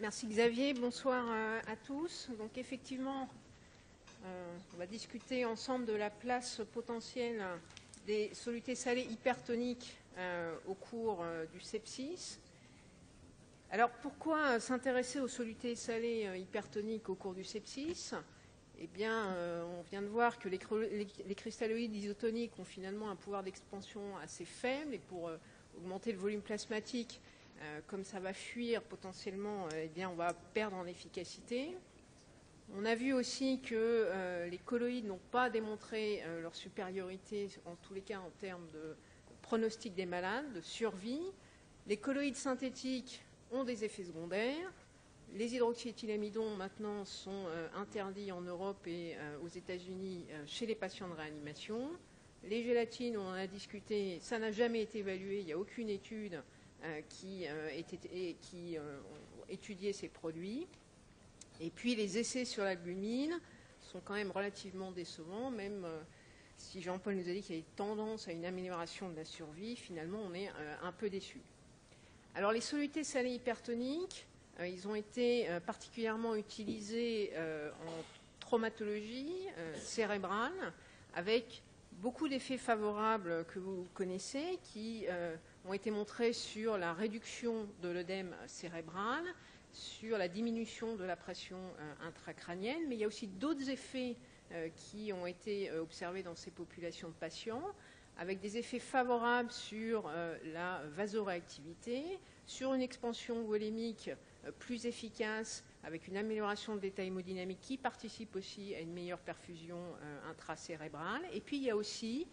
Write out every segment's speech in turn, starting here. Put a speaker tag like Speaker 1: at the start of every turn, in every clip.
Speaker 1: Merci Xavier, bonsoir à tous. Donc effectivement, on va discuter ensemble de la place potentielle des solutés salées hypertoniques au cours du sepsis. Alors pourquoi s'intéresser aux solutés salées hypertoniques au cours du sepsis? Eh bien, on vient de voir que les cristalloïdes isotoniques ont finalement un pouvoir d'expansion assez faible et pour augmenter le volume plasmatique, comme ça va fuir potentiellement, eh bien, on va perdre en efficacité. On a vu aussi que les colloïdes n'ont pas démontré leur supériorité, en tous les cas en termes de pronostic des malades, de survie. Les colloïdes synthétiques ont des effets secondaires. Les hydroxyéthylamidons maintenant sont interdits en Europe et aux États-Unis chez les patients de réanimation. Les gélatines, on en a discuté, ça n'a jamais été évalué, il n'y a aucune étude qui ont étudié ces produits. Et puis les essais sur l'albumine sont quand même relativement décevants, même si Jean-Paul nous a dit qu'il y avait tendance à une amélioration de la survie, finalement on est un peu déçus. Alors les solutés salées hypertoniques, ils ont été particulièrement utilisés en traumatologie cérébrale avec beaucoup d'effets favorables que vous connaissez qui ont été montrés sur la réduction de l'œdème cérébral, sur la diminution de la pression intracrânienne, mais il y a aussi d'autres effets qui ont été observés dans ces populations de patients, avec des effets favorables sur la vasoréactivité, sur une expansion volémique plus efficace, avec une amélioration de l'état hémodynamique qui participe aussi à une meilleure perfusion intracérébrale. Et puis il y a aussi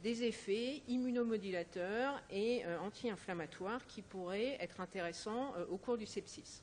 Speaker 1: des effets immunomodulateurs et anti-inflammatoires qui pourraient être intéressants au cours du sepsis.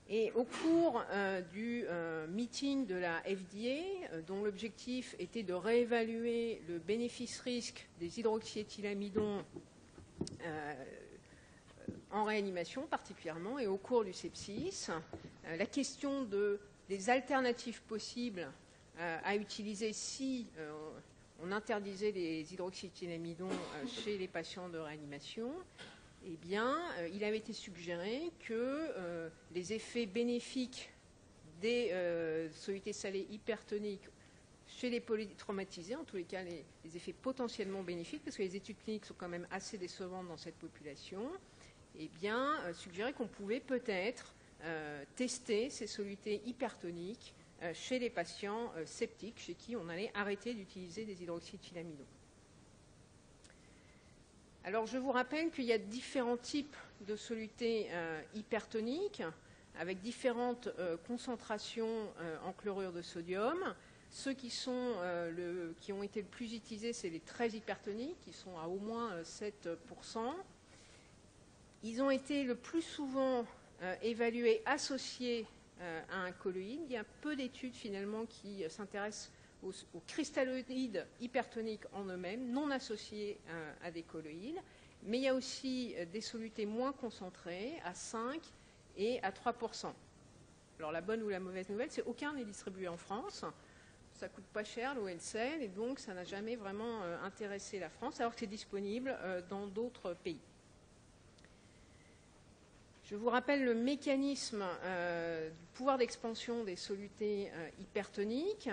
Speaker 1: Et au cours du meeting de la FDA, dont l'objectif était de réévaluer le bénéfice-risque des hydroxyéthylamidons en réanimation particulièrement et au cours du sepsis, la question des alternatives possibles à utiliser si on interdisait les hydroxyéthylamidons chez les patients de réanimation, eh bien, il avait été suggéré que les effets bénéfiques des solutés salées hypertoniques chez les polytraumatisés, en tous les cas les effets potentiellement bénéfiques, parce que les études cliniques sont quand même assez décevantes dans cette population, eh bien, suggérait qu'on pouvait peut-être tester ces solutés hypertoniques chez les patients septiques, chez qui on allait arrêter d'utiliser des hydroxyéthylamidons. Alors, je vous rappelle qu'il y a différents types de solutés hypertoniques, avec différentes concentrations en chlorure de sodium. Ceux qui ont été le plus utilisés, c'est les très hypertoniques, qui sont à au moins 7%. Ils ont été le plus souvent évalués associés à un colloïde. Il y a peu d'études finalement qui s'intéressent aux cristalloïdes hypertoniques en eux-mêmes, non associés à des colloïdes. Mais il y a aussi des solutés moins concentrées, à 5 et à 3%. Alors la bonne ou la mauvaise nouvelle, c'est qu'aucun n'est distribué en France. Ça ne coûte pas cher, l'OLCL, et donc ça n'a jamais vraiment intéressé la France, alors que c'est disponible dans d'autres pays. Je vous rappelle le mécanisme du pouvoir d'expansion des solutés hypertoniques.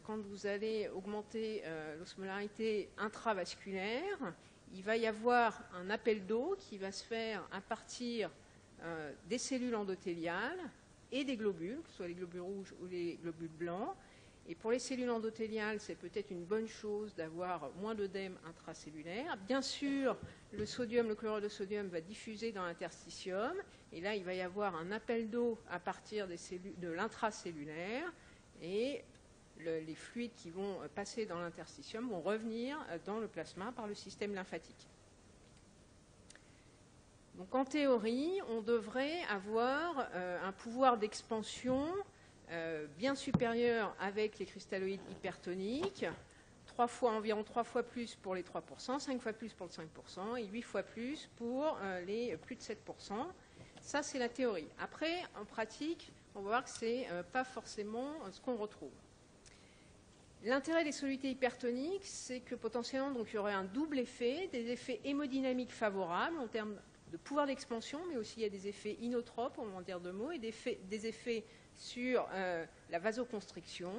Speaker 1: Quand vous allez augmenter l'osmolarité intravasculaire, il va y avoir un appel d'eau qui va se faire à partir des cellules endothéliales et des globules, que ce soit les globules rouges ou les globules blancs. Et pour les cellules endothéliales, c'est peut-être une bonne chose d'avoir moins d'œdème intracellulaire. Bien sûr, le chlorure de sodium va diffuser dans l'interstitium. Et là, il va y avoir un appel d'eau à partir de l'intracellulaire. Et les fluides qui vont passer dans l'interstitium vont revenir dans le plasma par le système lymphatique. Donc en théorie, on devrait avoir un pouvoir d'expansion bien supérieur avec les cristalloïdes hypertoniques, environ 3 fois plus pour les 3%, 5 fois plus pour le 5% et 8 fois plus pour les plus de 7%. Ça, c'est la théorie. Après, en pratique, on va voir que ce n'est pas forcément ce qu'on retrouve. L'intérêt des solutés hypertoniques, c'est que potentiellement, donc, il y aurait un double effet, des effets hémodynamiques favorables en termes de pouvoir d'expansion, mais aussi il y a des effets inotropes, on va en dire deux mots, et des effets sur la vasoconstriction.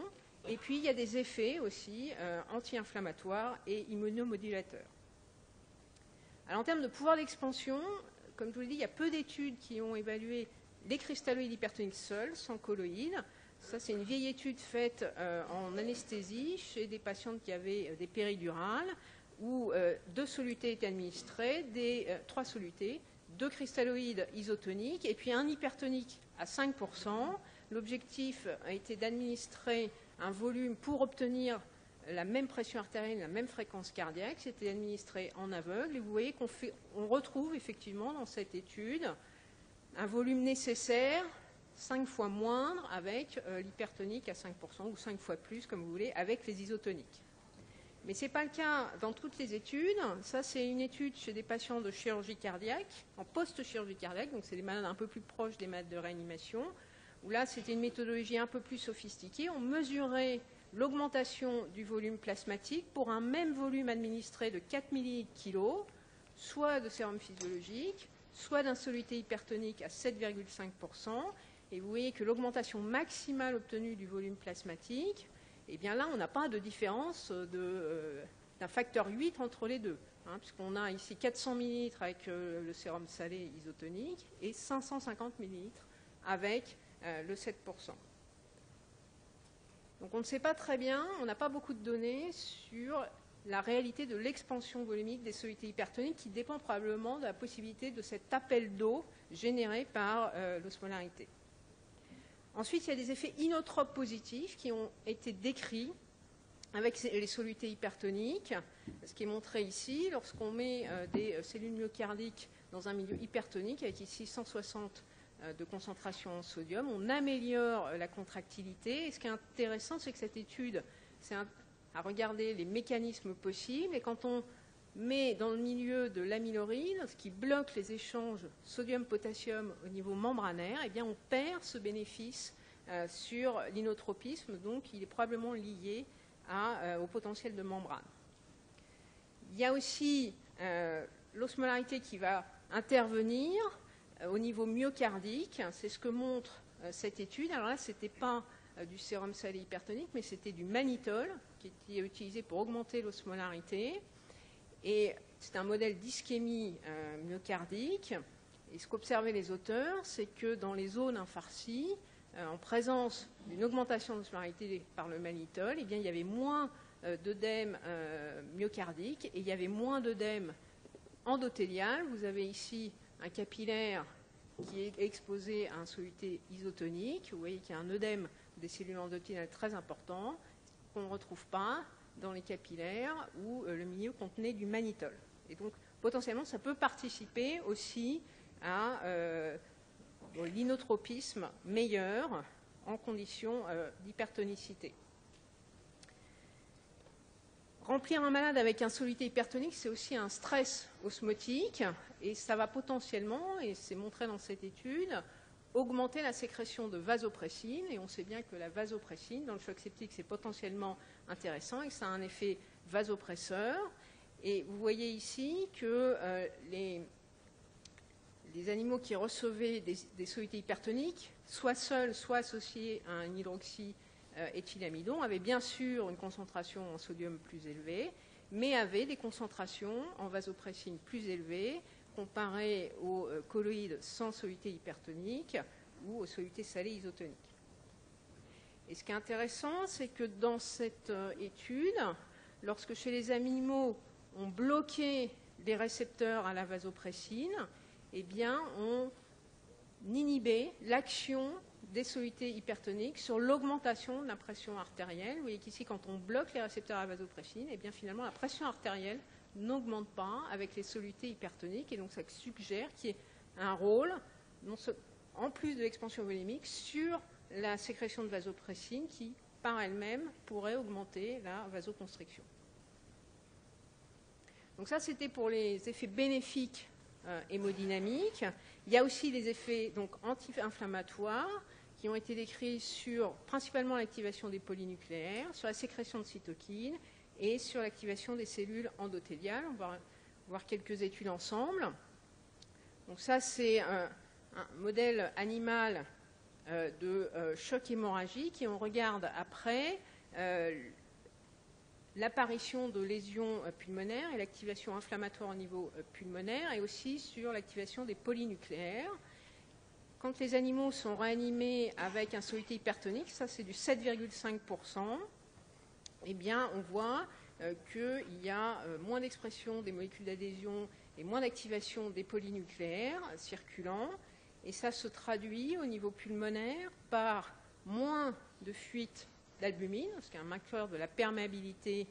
Speaker 1: Et puis, il y a des effets aussi anti-inflammatoires et immunomodulateurs. Alors, en termes de pouvoir d'expansion, comme je vous l'ai dit, il y a peu d'études qui ont évalué les cristalloïdes hypertoniques seuls, sans colloïdes. Ça, c'est une vieille étude faite en anesthésie chez des patientes qui avaient des péridurales, où 2 solutés étaient administrées, 3 solutés, 2 cristalloïdes isotoniques et puis un hypertonique à 5%. L'objectif a été d'administrer un volume pour obtenir la même pression artérielle, la même fréquence cardiaque. C'était administré en aveugle et vous voyez qu'on retrouve effectivement dans cette étude un volume nécessaire 5 fois moindre avec l'hypertonique à 5% ou 5 fois plus, comme vous voulez, avec les isotoniques. Mais ce n'est pas le cas dans toutes les études. Ça, c'est une étude chez des patients de chirurgie cardiaque, en post-chirurgie cardiaque, donc c'est des malades un peu plus proches des malades de réanimation, où là, c'était une méthodologie un peu plus sophistiquée. On mesurait l'augmentation du volume plasmatique pour un même volume administré de 4 ml/kg, soit de sérum physiologique, soit d'un soluté hypertonique à 7,5%. Et vous voyez que l'augmentation maximale obtenue du volume plasmatique, eh bien là, on n'a pas de différence d'un facteur 8 entre les deux, puisqu'on a ici 400 ml avec le sérum salé isotonique et 550 ml avec le 7%. Donc on ne sait pas très bien, on n'a pas beaucoup de données sur la réalité de l'expansion volumique des solutés hypertoniques qui dépend probablement de la possibilité de cet appel d'eau généré par l'osmolarité. Ensuite, il y a des effets inotropes positifs qui ont été décrits avec les solutés hypertoniques. Ce qui est montré ici, lorsqu'on met des cellules myocardiques dans un milieu hypertonique, avec ici 160 de concentration en sodium, on améliore la contractilité. Et ce qui est intéressant, c'est que cette étude, c'est à regarder les mécanismes possibles. Et quand on met dans le milieu de l'amyloride, ce qui bloque les échanges sodium-potassium au niveau membranaire, eh bien on perd ce bénéfice sur l'inotropisme, donc il est probablement lié au potentiel de membrane. Il y a aussi l'osmolarité qui va intervenir au niveau myocardique, c'est ce que montre cette étude. Alors là, ce n'était pas du sérum salé hypertonique, mais c'était du mannitol qui était utilisé pour augmenter l'osmolarité. Et c'est un modèle d'ischémie myocardique. Et ce qu'observaient les auteurs, c'est que dans les zones infarcies, en présence d'une augmentation de l'osmolarité par le mannitol, eh bien, il y avait moins d'œdème myocardique et il y avait moins d'œdème endothélial. Vous avez ici un capillaire qui est exposé à un soluté isotonique. Vous voyez qu'il y a un œdème des cellules endothéliales très important qu'on ne retrouve pas dans les capillaires où le milieu contenait du mannitol. Et donc, potentiellement, ça peut participer aussi à l'inotropisme meilleur en conditions d'hypertonicité. Remplir un malade avec un soluté hypertonique, c'est aussi un stress osmotique et ça va potentiellement, et c'est montré dans cette étude, augmenter la sécrétion de vasopressine. Et on sait bien que la vasopressine, dans le choc septique, c'est potentiellement intéressant et que ça a un effet vasopresseur. Et vous voyez ici que les animaux qui recevaient des solutés hypertoniques, soit seuls, soit associés à un hydroxyéthylamidon, avaient bien sûr une concentration en sodium plus élevée, mais avaient des concentrations en vasopressine plus élevées comparées aux colloïdes sans soluté hypertonique ou aux solutés salées isotoniques. Et ce qui est intéressant, c'est que dans cette étude, lorsque chez les animaux, on bloquait les récepteurs à la vasopressine, eh bien, on inhibait l'action des solutés hypertoniques sur l'augmentation de la pression artérielle. Vous voyez qu'ici, quand on bloque les récepteurs à la vasopressine, eh bien, finalement, la pression artérielle n'augmente pas avec les solutés hypertoniques. Et donc, ça suggère qu'il y ait un rôle, en plus de l'expansion volumique, sur la sécrétion de vasopressine qui, par elle-même, pourrait augmenter la vasoconstriction. Donc ça, c'était pour les effets bénéfiques hémodynamiques. Il y a aussi des effets anti-inflammatoires qui ont été décrits sur principalement l'activation des polynucléaires, sur la sécrétion de cytokines et sur l'activation des cellules endothéliales. On va voir quelques études ensemble. Donc ça, c'est un modèle animal de choc hémorragique, et on regarde après l'apparition de lésions pulmonaires et l'activation inflammatoire au niveau pulmonaire, et aussi sur l'activation des polynucléaires. Quand les animaux sont réanimés avec un soluté hypertonique, ça c'est du 7,5%, eh bien on voit qu'il y a moins d'expression des molécules d'adhésion et moins d'activation des polynucléaires circulants, et ça se traduit au niveau pulmonaire par moins de fuite d'albumine, ce qui est un marqueur de la perméabilité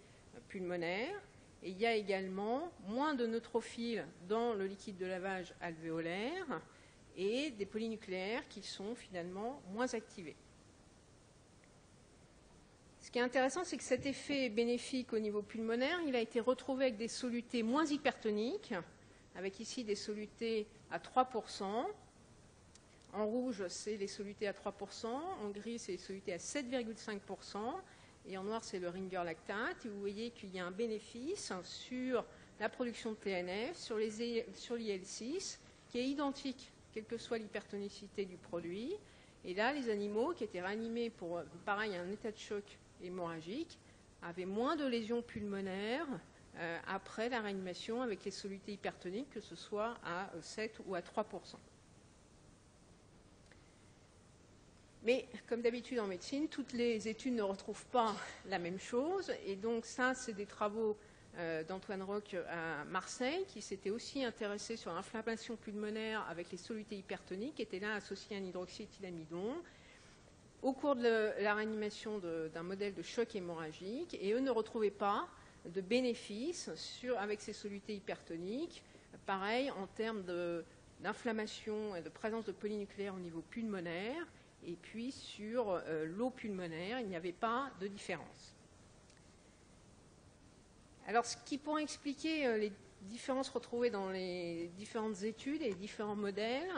Speaker 1: pulmonaire, et il y a également moins de neutrophiles dans le liquide de lavage alvéolaire et des polynucléaires qui sont finalement moins activés. Ce qui est intéressant, c'est que cet effet bénéfique au niveau pulmonaire, il a été retrouvé avec des solutés moins hypertoniques, avec ici des solutés à 3%. En rouge, c'est les solutés à 3%, en gris, c'est les solutés à 7,5%, et en noir, c'est le Ringer lactate. Et vous voyez qu'il y a un bénéfice sur la production de TNF, sur l'IL6, qui est identique, quelle que soit l'hypertonicité du produit. Et là, les animaux qui étaient réanimés pour, pareil, un état de choc hémorragique, avaient moins de lésions pulmonaires après la réanimation avec les solutés hypertoniques, que ce soit à 7 ou à 3%. Mais comme d'habitude en médecine, toutes les études ne retrouvent pas la même chose. Et donc ça, c'est des travaux d'Antoine Roch à Marseille, qui s'était aussi intéressé sur l'inflammation pulmonaire avec les solutés hypertoniques, qui étaient là associés à un hydroxyéthylamidon au cours de la réanimation d'un modèle de choc hémorragique. Et eux ne retrouvaient pas de bénéfice avec ces solutés hypertoniques. Pareil, en termes d'inflammation et de présence de polynucléaires au niveau pulmonaire. Et puis sur l'eau pulmonaire, il n'y avait pas de différence. Alors, ce qui pourrait expliquer les différences retrouvées dans les différentes études et les différents modèles,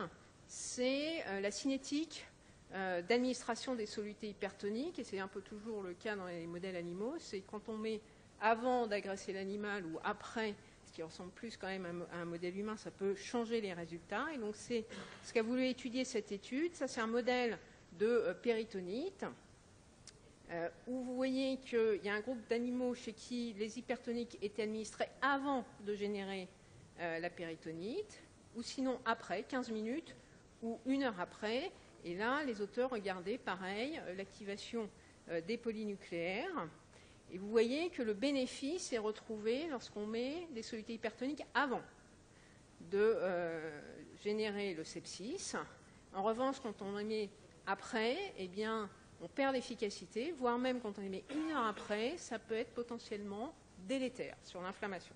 Speaker 1: c'est la cinétique d'administration des solutés hypertoniques, et c'est un peu toujours le cas dans les modèles animaux. C'est quand on met avant d'agresser l'animal ou après, ce qui ressemble plus quand même à un modèle humain, ça peut changer les résultats. Et donc, c'est ce qu'a voulu étudier cette étude. Ça, c'est un modèle de péritonite, où vous voyez qu'il y a un groupe d'animaux chez qui les hypertoniques étaient administrés avant de générer la péritonite, ou sinon après, 15 minutes, ou 1 heure après. Et là, les auteurs regardaient, pareil, l'activation des polynucléaires. Et vous voyez que le bénéfice est retrouvé lorsqu'on met des solutés hypertoniques avant de générer le sepsis. En revanche, quand on en met après, eh bien, on perd l'efficacité, voire même quand on les met 1 heure après, ça peut être potentiellement délétère sur l'inflammation.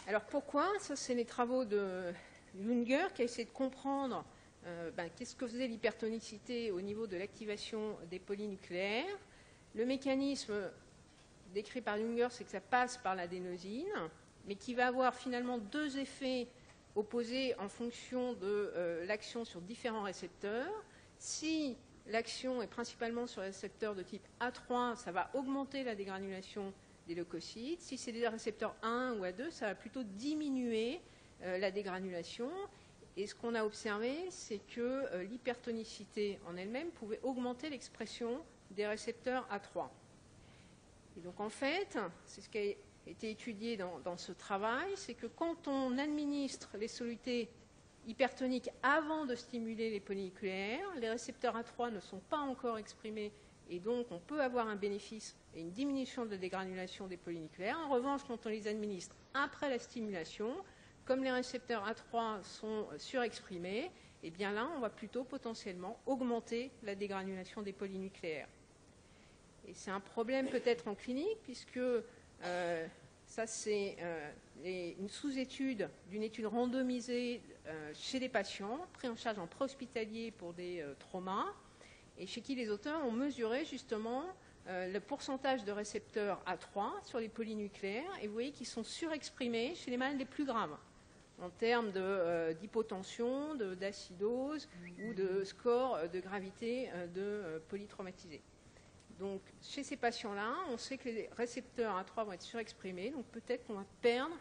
Speaker 1: Alors pourquoi? Ça, c'est les travaux de Lunger qui a essayé de comprendre qu'est-ce que faisait l'hypertonicité au niveau de l'activation des polynucléaires. Le mécanisme décrit par Lunger, c'est que ça passe par l'adénosine, mais qui va avoir finalement 2 effets opposés en fonction de l'action sur différents récepteurs. Si l'action est principalement sur les récepteurs de type A3, ça va augmenter la dégranulation des leucocytes. Si c'est des récepteurs A1 ou A2, ça va plutôt diminuer la dégranulation. Et ce qu'on a observé, c'est que l'hypertonicité en elle-même pouvait augmenter l'expression des récepteurs A3. Et donc en fait, c'est ce qui a été étudié dans ce travail, c'est que quand on administre les solutés hypertoniques avant de stimuler les polynucléaires, les récepteurs A3 ne sont pas encore exprimés, et donc on peut avoir un bénéfice et une diminution de la dégranulation des polynucléaires. En revanche, quand on les administre après la stimulation, comme les récepteurs A3 sont surexprimés, eh bien là, on va plutôt potentiellement augmenter la dégranulation des polynucléaires. Et c'est un problème peut-être en clinique, puisque ça, c'est une sous-étude d'une étude randomisée chez les patients, pris en charge en préhospitalier pour des traumas, et chez qui les auteurs ont mesuré justement le pourcentage de récepteurs A3 sur les polynucléaires, et vous voyez qu'ils sont surexprimés chez les malades les plus graves, en termes d'hypotension, d'acidose ou de score de gravité de polytraumatisés. Donc, chez ces patients-là, on sait que les récepteurs A3 vont être surexprimés, donc peut-être qu'on va perdre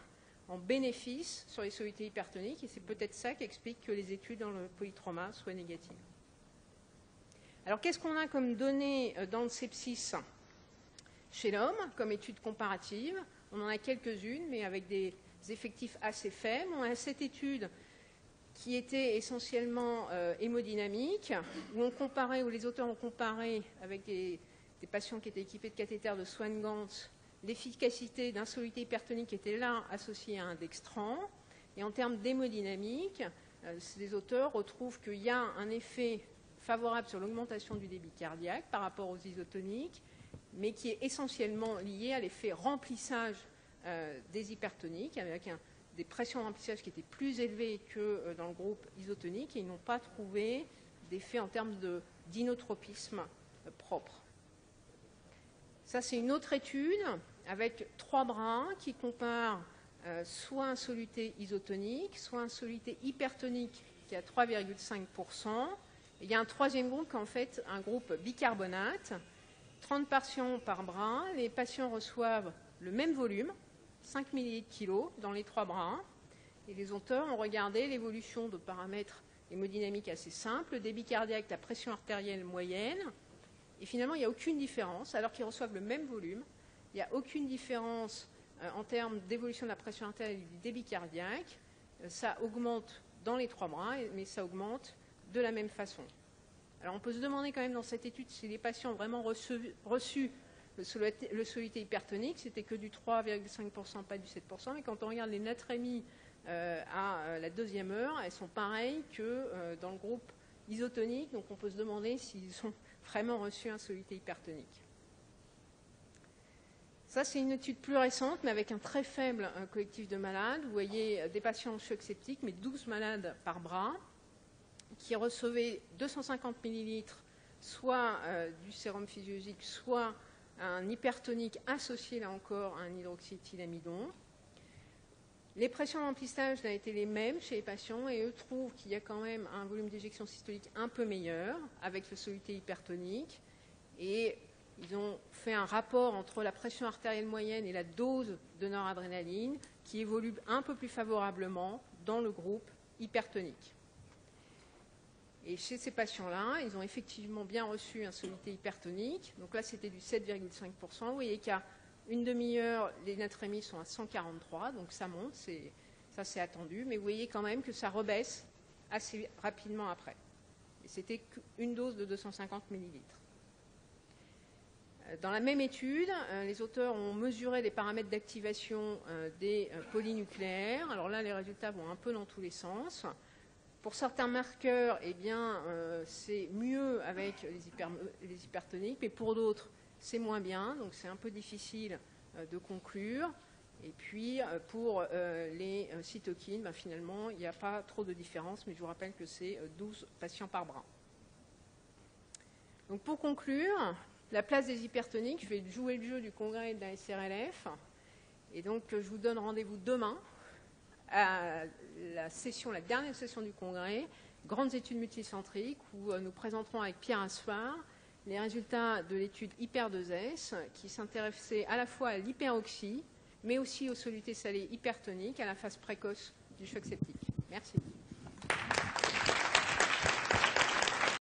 Speaker 1: en bénéfice sur les solutés hypertoniques, et c'est peut-être ça qui explique que les études dans le polytrauma soient négatives. Alors, qu'est-ce qu'on a comme données dans le sepsis chez l'homme, comme études comparatives? On en a quelques-unes, mais avec des effectifs assez faibles. On a cette étude qui était essentiellement hémodynamique, où les auteurs ont comparé avec des patients qui étaient équipés de cathéters de Swan-Ganz l'efficacité d'un soluté hypertonique qui était là associé à un dextran. Et en termes d'hémodynamique, les auteurs retrouvent qu'il y a un effet favorable sur l'augmentation du débit cardiaque par rapport aux isotoniques, mais qui est essentiellement lié à l'effet remplissage des hypertoniques, avec des pressions de remplissage qui étaient plus élevées que dans le groupe isotonique, et ils n'ont pas trouvé d'effet en termes d'inotropisme propre. Ça, c'est une autre étude avec 3 bras qui comparent soit un soluté isotonique, soit un soluté hypertonique qui est à 3,5%. Il y a un troisième groupe qui est en fait un groupe bicarbonate, 30 patients par bras. Les patients reçoivent le même volume, 5 ml/kg dans les 3 bras. Et les auteurs ont regardé l'évolution de paramètres hémodynamiques assez simples, débit cardiaque, la pression artérielle moyenne. Et finalement, il n'y a aucune différence, alors qu'ils reçoivent le même volume. Il n'y a aucune différence en termes d'évolution de la pression artérielle et du débit cardiaque. Ça augmente dans les 3 bras, mais ça augmente de la même façon. Alors on peut se demander quand même dans cette étude si les patients ont vraiment reçu le soluté hypertonique, c'était que du 3,5%, pas du 7%, mais quand on regarde les natrémies à la 2e heure, elles sont pareilles que dans le groupe isotonique, donc on peut se demander s'ils ont vraiment reçu un soluté hypertonique. Ça, c'est une étude plus récente, mais avec un très faible collectif de malades. Vous voyez des patients en choc septique, mais 12 malades par bras, qui recevaient 250 ml, soit du sérum physiologique, soit un hypertonique associé, là encore, à un hydroxyéthylamidon. Les pressions de remplissage ont été les mêmes chez les patients, et eux trouvent qu'il y a quand même un volume d'éjection systolique un peu meilleur avec le soluté hypertonique. Et ils ont fait un rapport entre la pression artérielle moyenne et la dose de noradrénaline qui évolue un peu plus favorablement dans le groupe hypertonique. Et chez ces patients-là, ils ont effectivement bien reçu un soluté hypertonique. Donc là, c'était du 7,5%. Vous voyez qu'à une demi-heure, les natrémies sont à 143, donc ça monte, ça c'est attendu. Mais vous voyez quand même que ça rebaisse assez rapidement après. Et c'était qu'une dose de 250 ml. Dans la même étude, les auteurs ont mesuré les paramètres d'activation des polynucléaires. Alors là, les résultats vont un peu dans tous les sens. Pour certains marqueurs, eh bien, c'est mieux avec les hypertoniques, mais pour d'autres, c'est moins bien. Donc c'est un peu difficile de conclure. Et puis, pour les cytokines, ben, finalement, il n'y a pas trop de différence, mais je vous rappelle que c'est 12 patients par bras. Donc pour conclure, la place des hypertoniques, je vais jouer le jeu du congrès de la SRLF. Et donc, je vous donne rendez-vous demain à la dernière session du congrès, grandes études multicentriques, où nous présenterons avec Pierre Assoir les résultats de l'étude Hyper2S, qui s'intéressait à la fois à l'hyperoxie, mais aussi aux solutés salées hypertoniques à la phase précoce du choc septique. Merci.